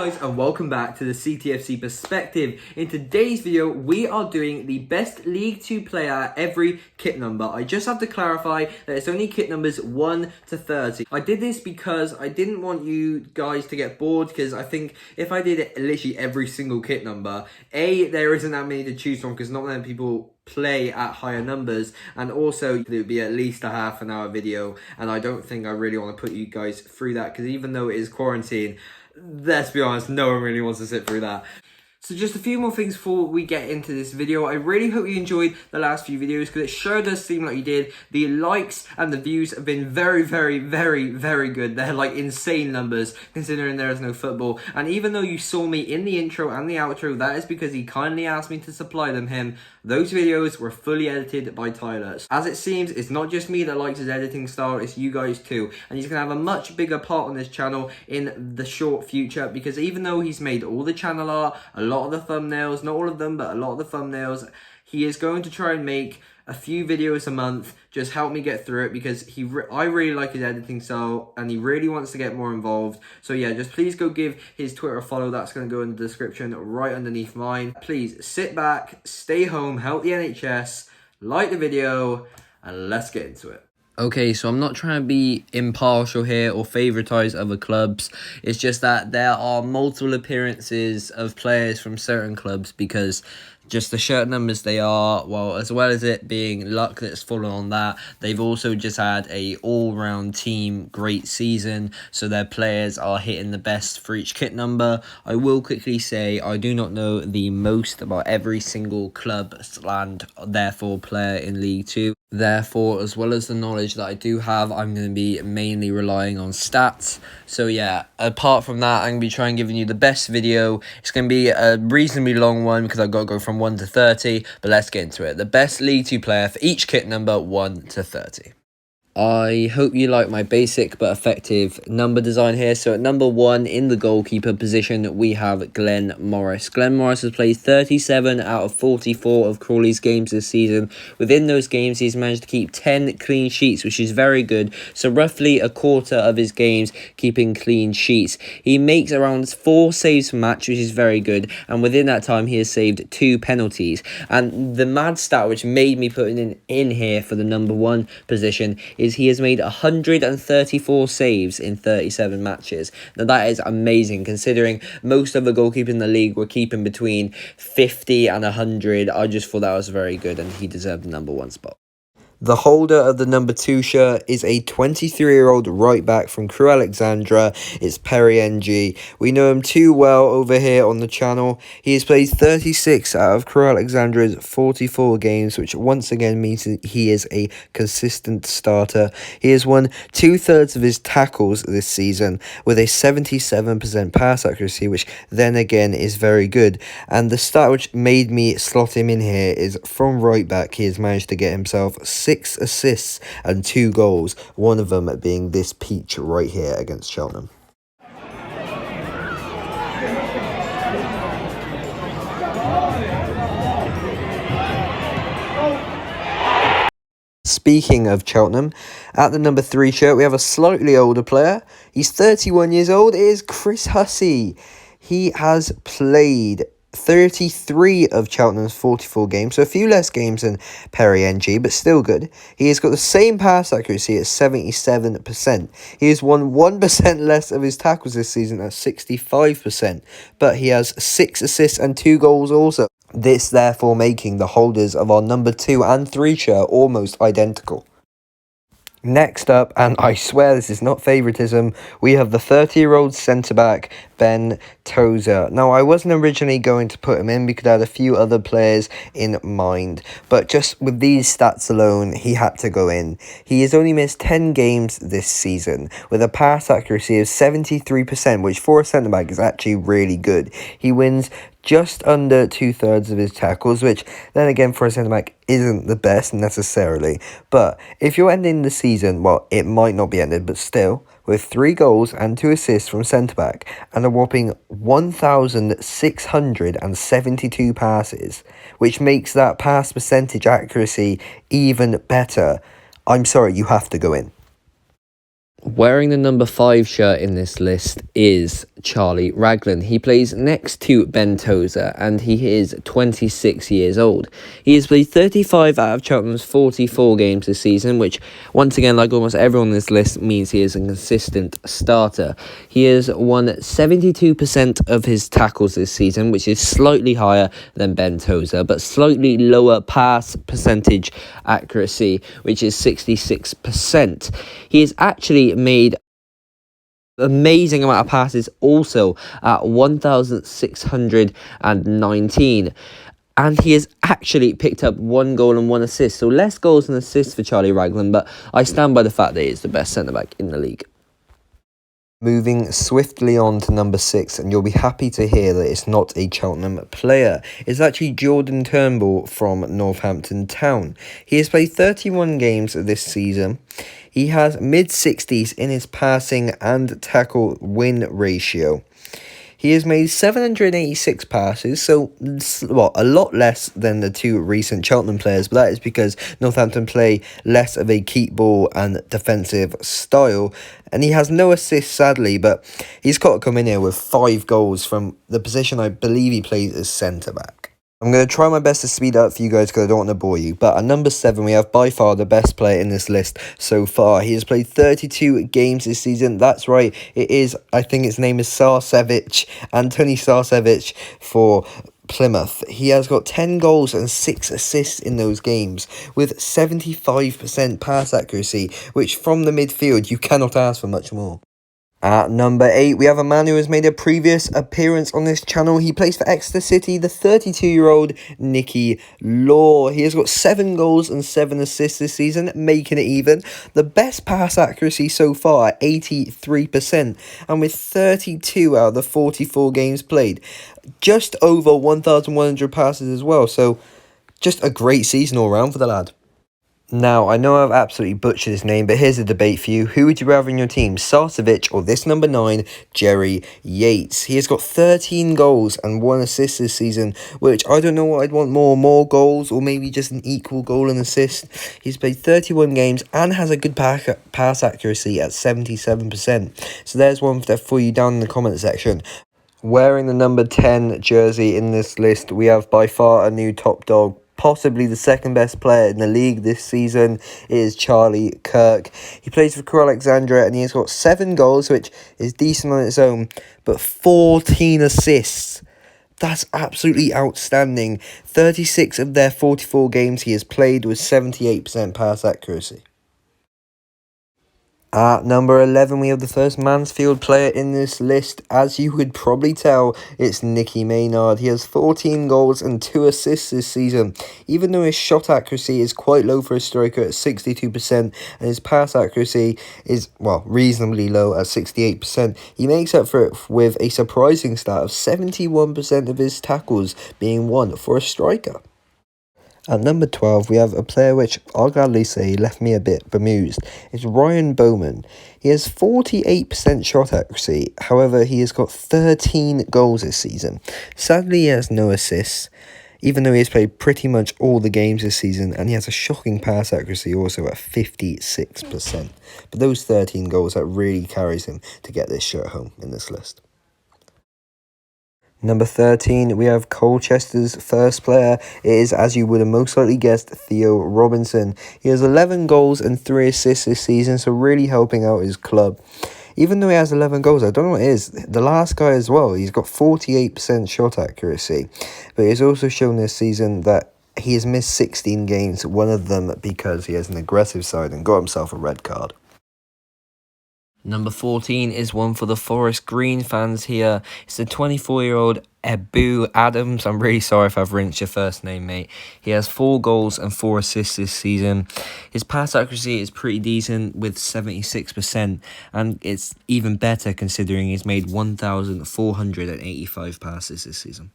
guys, and welcome back to the CTFC Perspective. In today's video, we are doing the best League 2 player every kit number. I just have to clarify that it's only kit numbers 1 to 30. I did this because I didn't want you guys to get bored, because I think if I did it literally every single kit number, there isn't that many to choose from because not many people play at higher numbers, and also it would be at least a half an hour video, and I don't think I really want to put you guys through that, because even though it is quarantine, let's be honest, no one really wants to sit through that. So just a few more things before we get into this video. I really hope you enjoyed the last few videos, because it sure does seem like you did. The likes and the views have been very, very, very, very good. They're like insane numbers considering there is no football. And even though you saw me in the intro and the outro, that is because he kindly asked me to supply him. Those videos were fully edited by Tyler. As it seems, it's not just me that likes his editing style, it's you guys too. And he's going to have a much bigger part on this channel in the short future, because even though he's made all the channel art, a lot of the thumbnails, not all of them, but a lot of the thumbnails, he is going to try and make a few videos a month. Just help me get through it, because I really like his editing style and he really wants to get more involved. So yeah, just please go give his Twitter a follow. That's going to go in the description right underneath mine. Please sit back, stay home, help the NHS, like the video, and let's get into it. Okay, so I'm not trying to be impartial here or favouritize other clubs. It's just that there are multiple appearances of players from certain clubs, because just the shirt numbers they are, well, as well as it being luck that's fallen on that, they've also just had a all-round team great season, so their players are hitting the best for each kit number. I will quickly say I do not know the most about every single club and therefore player in League 2. Therefore, as well as the knowledge that I do have, I'm going to be mainly relying on stats. So yeah, apart from that, I'm going to be trying giving you the best video. It's going to be a reasonably long one because I've got to go from 1 to 30, but let's get into it. The best League 2 player for each kit number 1 to 30. I hope you like my basic but effective number design here. So at number 1 in the goalkeeper position, we have Glenn Morris. Glenn Morris has played 37 out of 44 of Crawley's games this season. Within those games, he's managed to keep 10 clean sheets, which is very good. So roughly a quarter of his games keeping clean sheets. He makes around 4 saves per match, which is very good. And within that time, he has saved 2 penalties. And the mad stat which made me put in here for the number 1 position is he has made 134 saves in 37 matches. Now that is amazing, considering most of the goalkeepers in the league were keeping between 50 and 100. I just thought that was very good, and he deserved the number 1 spot. The holder of the number 2 shirt is a 23-year-old right back from Crewe Alexandra. It's Perry NG. We know him too well over here on the channel. He has played 36 out of Crewe Alexandra's 44 games, which once again means that he is a consistent starter. He has won 2/3 of his tackles this season with a 77% pass accuracy, which then again is very good. And the stat which made me slot him in here is from right back, he has managed to get himself 6 assists and 2 goals, one of them being this peach right here against Cheltenham. Speaking of Cheltenham, at the number 3 shirt, we have a slightly older player. He's 31 years old. It is Chris Hussey. He has played 33 of Cheltenham's 44 games, so a few less games than Perry NG, but still good. He has got the same pass accuracy at 77%. He has won 1% less of his tackles this season at 65%, but he has 6 assists and 2 goals also. This therefore making the holders of our number 2 and 3 shirt almost identical. Next up, and I swear this is not favouritism, we have the 30-year-old centre-back, Ben Tozer. Now, I wasn't originally going to put him in because I had a few other players in mind, but just with these stats alone, he had to go in. He has only missed 10 games this season, with a pass accuracy of 73%, which for a centre-back is actually really good. He wins just under 2/3 of his tackles, which then again for a centre-back isn't the best necessarily. But if you're ending the season, well, it might not be ended, but still, with 3 goals and 2 assists from centre-back and a whopping 1,672 passes, which makes that pass percentage accuracy even better, I'm sorry, you have to go in. Wearing the number 5 shirt in this list is Charlie Raglan. He plays next to Ben Tozer and he is 26 years old. He has played 35 out of Cheltenham's 44 games this season, which once again, like almost everyone on this list, means he is a consistent starter. He has won 72% of his tackles this season, which is slightly higher than Ben Tozer, but slightly lower pass percentage accuracy, which is 66%. He has actually made amazing amount of passes also at 1,619, and he has actually picked up 1 goal and 1 assist, so less goals and assists for Charlie Raglan, but I stand by the fact that he is the best centre-back in the league. Moving swiftly on to number 6, and you'll be happy to hear that it's not a Cheltenham player. It's actually Jordan Turnbull from Northampton Town. He has played 31 games this season. He has mid-60s in his passing and tackle win ratio. He has made 786 passes, so a lot less than the 2 recent Cheltenham players, but that is because Northampton play less of a keep ball and defensive style, and he has no assists, sadly, but he's got to come in here with 5 goals from the position I believe he plays as centre-back. I'm going to try my best to speed up for you guys because I don't want to bore you. But at number 7, we have by far the best player in this list so far. He has played 32 games this season. That's right. It is, I think his name is Sarcevic, Anthony Sarcevic for Plymouth. He has got 10 goals and 6 assists in those games with 75% pass accuracy, which from the midfield, you cannot ask for much more. At number 8, we have a man who has made a previous appearance on this channel. He plays for Exeter City, the 32-year-old Nicky Law. He has got 7 goals and 7 assists this season, making it even. The best pass accuracy so far at 83%, and with 32 out of the 44 games played. Just over 1,100 passes as well, so just a great season all round for the lad. Now, I know I've absolutely butchered his name, but here's a debate for you. Who would you rather in your team, Sarcevic or this number 9, Gerry Yates? He has got 13 goals and 1 assist this season, which I don't know what I'd want more goals or maybe just an equal goal and assist. He's played 31 games and has a good pass accuracy at 77%. So there's one for you down in the comment section. Wearing the number 10 jersey in this list, we have by far a new top dog. Possibly the second best player in the league this season is Charlie Kirk. He plays for Crewe Alexandra and he has got 7 goals, which is decent on its own, but 14 assists. That's absolutely outstanding. 36 of their 44 games he has played with 78% pass accuracy. At number 11, we have the first Mansfield player in this list. As you could probably tell, it's Nicky Maynard. He has 14 goals and 2 assists this season. Even though his shot accuracy is quite low for a striker at 62%, and his pass accuracy is, reasonably low at 68%, he makes up for it with a surprising stat of 71% of his tackles being won for a striker. At number 12, we have a player which I'll gladly say left me a bit bemused. It's Ryan Bowman. He has 48% shot accuracy, however, he has got 13 goals this season. Sadly, he has no assists, even though he has played pretty much all the games this season, and he has a shocking pass accuracy also at 56%. But those 13 goals, that really carries him to get this shirt home in this list. Number 13, we have Colchester's first player. It is, as you would have most likely guessed, Theo Robinson. He has 11 goals and 3 assists this season, so really helping out his club. Even though he has 11 goals, I don't know what it is. The last guy as well, he's got 48% shot accuracy. But he's also shown this season that he has missed 16 games, one of them because he has an aggressive side and got himself a red card. Number 14 is one for the Forest Green fans here. It's the 24-year-old Ebu Adams. I'm really sorry if I've rinsed your first name, mate. He has 4 goals and 4 assists this season. His pass accuracy is pretty decent with 76%, and it's even better considering he's made 1,485 passes this season.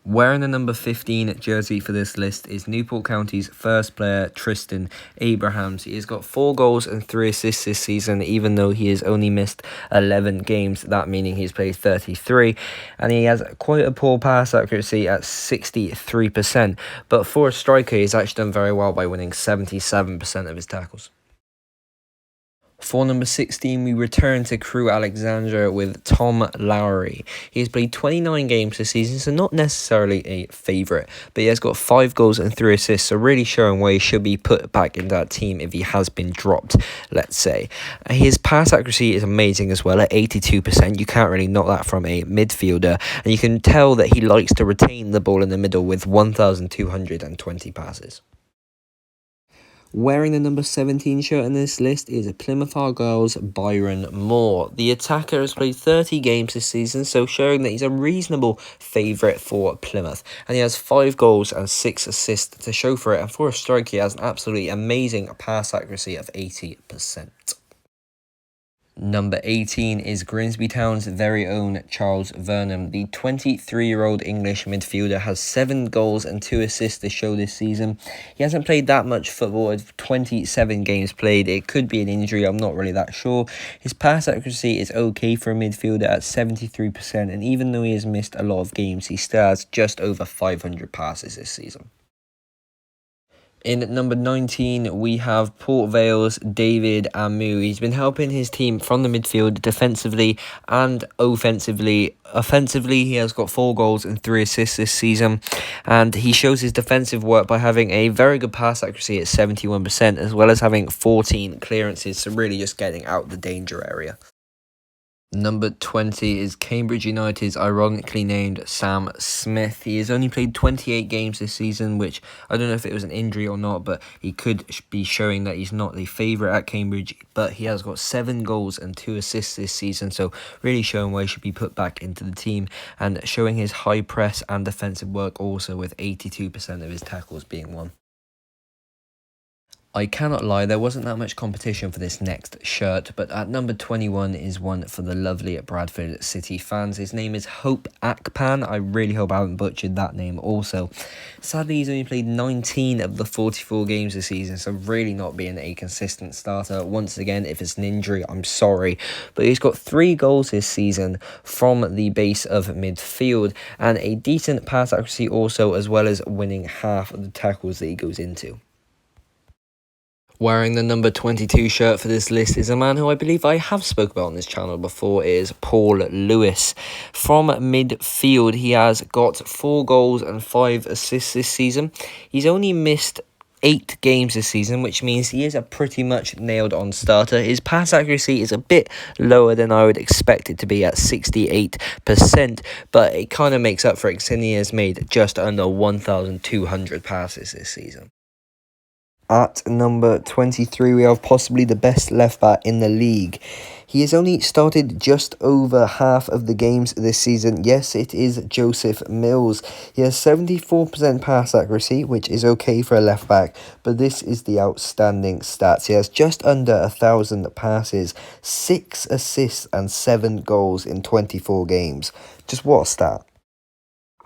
Wearing the number 15 jersey for this list is Newport County's first player, Tristan Abraham. He has got 4 goals and 3 assists this season, even though he has only missed 11 games, that meaning he's played 33, and he has quite a poor pass accuracy at 63%, but for a striker, he's actually done very well by winning 77% of his tackles. For number 16, we return to Crew Alexandra with Tom Lowery. He has played 29 games this season, so not necessarily a favourite, but he has got 5 goals and 3 assists, so really showing why he should be put back in that team if he has been dropped, let's say. His pass accuracy is amazing as well at 82%. You can't really knock that from a midfielder, and you can tell that he likes to retain the ball in the middle with 1,220 passes. Wearing the number 17 shirt in this list is Plymouth Argyle's Byron Moore. The attacker has played 30 games this season, so showing that he's a reasonable favourite for Plymouth. And he has 5 goals and 6 assists to show for it, and for a striker he has an absolutely amazing pass accuracy of 80%. Number 18 is Grimsby Town's very own Charles Vernon. The 23-year-old English midfielder has 7 goals and 2 assists to show this season. He hasn't played that much football, 27 games played. It could be an injury, I'm not really that sure. His pass accuracy is okay for a midfielder at 73%, and even though he has missed a lot of games, he still has just over 500 passes this season. In number 19, we have Port Vale's David Amu. He's been helping his team from the midfield defensively and offensively. Offensively, he has got 4 goals and 3 assists this season, and he shows his defensive work by having a very good pass accuracy at 71%, as well as having 14 clearances, so really just getting out the danger area. Number 20 is Cambridge United's ironically named Sam Smith. He has only played 28 games this season, which I don't know if it was an injury or not, but he could be showing that he's not the favourite at Cambridge. But he has got 7 goals and 2 assists this season, so really showing why he should be put back into the team, and showing his high press and defensive work also, with 82% of his tackles being won. I cannot lie, there wasn't that much competition for this next shirt, but at number 21 is one for the lovely Bradford City fans. His name is Hope Akpan. I really hope I haven't butchered that name also. Sadly, he's only played 19 of the 44 games this season, so really not being a consistent starter. Once again, if it's an injury, I'm sorry. But he's got 3 goals this season from the base of midfield, and a decent pass accuracy also, as well as winning half of the tackles that he goes into. Wearing the number 22 shirt for this list is a man who I believe I have spoke about on this channel before, is Paul Lewis. From midfield, he has got 4 goals and 5 assists this season. He's only missed 8 games this season, which means he is a pretty much nailed-on starter. His pass accuracy is a bit lower than I would expect it to be at 68%, but it kind of makes up for it, since he has made just under 1,200 passes this season. At number 23, we have possibly the best left-back in the league. He has only started just over half of the games this season. Yes, it is Joseph Mills. He has 74% pass accuracy, which is okay for a left-back, but this is the outstanding stats. He has just under 1,000 passes, 6 assists and 7 goals in 24 games. Just what a stat.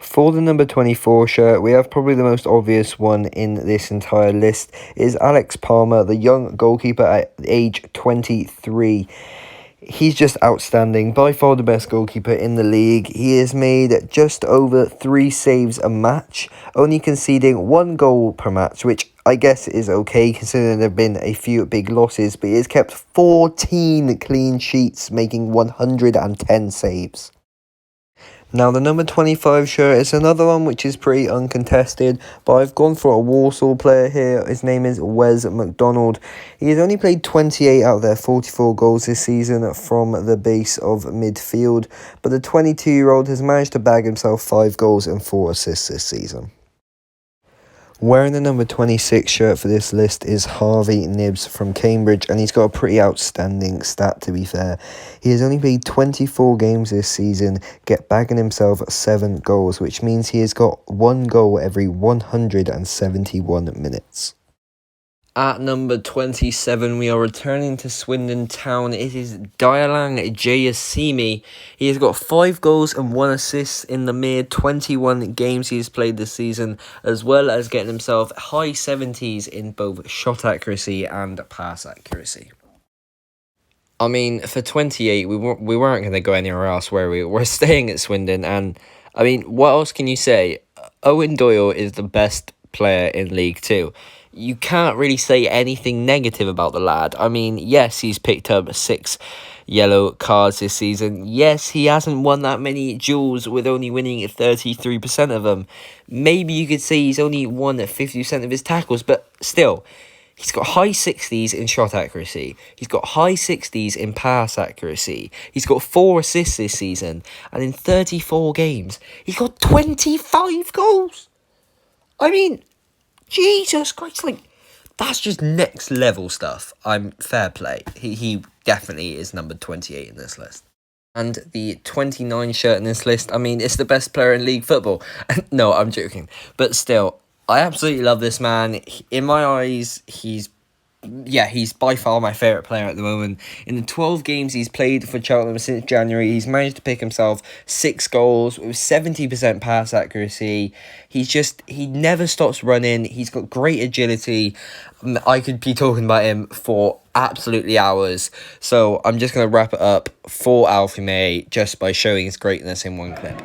For the number 24 shirt, we have probably the most obvious one in this entire list is Alex Palmer, the young goalkeeper at age 23. He's just outstanding, by far the best goalkeeper in the league. He has made just over 3 saves a match, only conceding 1 goal per match, which I guess is okay considering there have been a few big losses, but he has kept 14 clean sheets, making 110 saves. Now, the number 25 shirt is another one which is pretty uncontested, but I've gone for a Walsall player here. His name is Reza McDonald. He has only played 28 out of their 44 goals this season from the base of midfield, but the 22-year-old has managed to bag himself 5 goals and 4 assists this season. Wearing the number 26 shirt for this list is Harvey Nichols from Cambridge, and he's got a pretty outstanding stat, to be fair. He has only played 24 games this season, bagging himself 7 goals, which means he has got 1 goal every 171 minutes. At number 27, we are returning to Swindon Town. It is Dialang Jayasimi. He has got 5 goals and 1 assist in the mere 21 games he has played this season, as well as getting himself high 70s in both shot accuracy and pass accuracy. I mean, for 28, we weren't going to go anywhere else, were we? We're staying at Swindon, and I mean, what else can you say? Owen Doyle is the best player in League 2. you can't really say anything negative about the lad. I mean, yes, he's picked up 6 yellow cards this season. Yes, he hasn't won that many duels with only winning 33% of them. Maybe you could say he's only won 50% of his tackles, but still, he's got high 60s in shot accuracy. He's got high 60s in pass accuracy. He's got 4 assists this season. And in 34 games, he's got 25 goals. I mean, Jesus Christ, like, that's just next level stuff. I'm fair play. He definitely is number 28 in this list. And the 29 shirt in this list, I mean, it's the best player in league football. No, I'm joking. But still, I absolutely love this man. In my eyes, he's by far my favourite player at the moment. In the 12 games he's played for Cheltenham since January, he's managed to pick himself 6 goals with 70% pass accuracy. He never stops running. He's got great agility. I could be talking about him for absolutely hours. So I'm just going to wrap it up for Alfie May just by showing his greatness in one clip.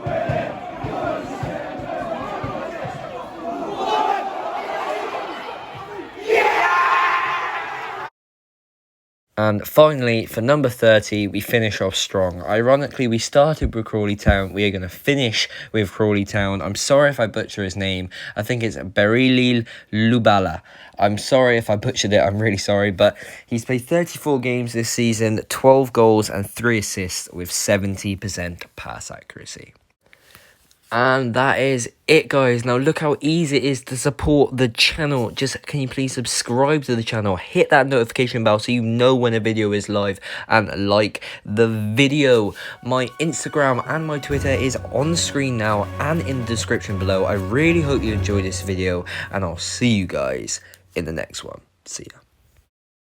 And finally, for number 30, we finish off strong. Ironically, we started with Crawley Town. We are going to finish with Crawley Town. I'm sorry if I butcher his name. I think it's Berilil Lubala. I'm sorry if I butchered it. I'm really sorry. But he's played 34 games this season, 12 goals and 3 assists with 70% pass accuracy. And that is it, guys. Now look how easy it is to support the channel. Just can you please subscribe to the channel, hit that notification bell so you know when a video is live, and like the video. My Instagram and my Twitter is on screen now and in the description below. I really hope you enjoyed this video, and I'll see you guys in the next one. See ya.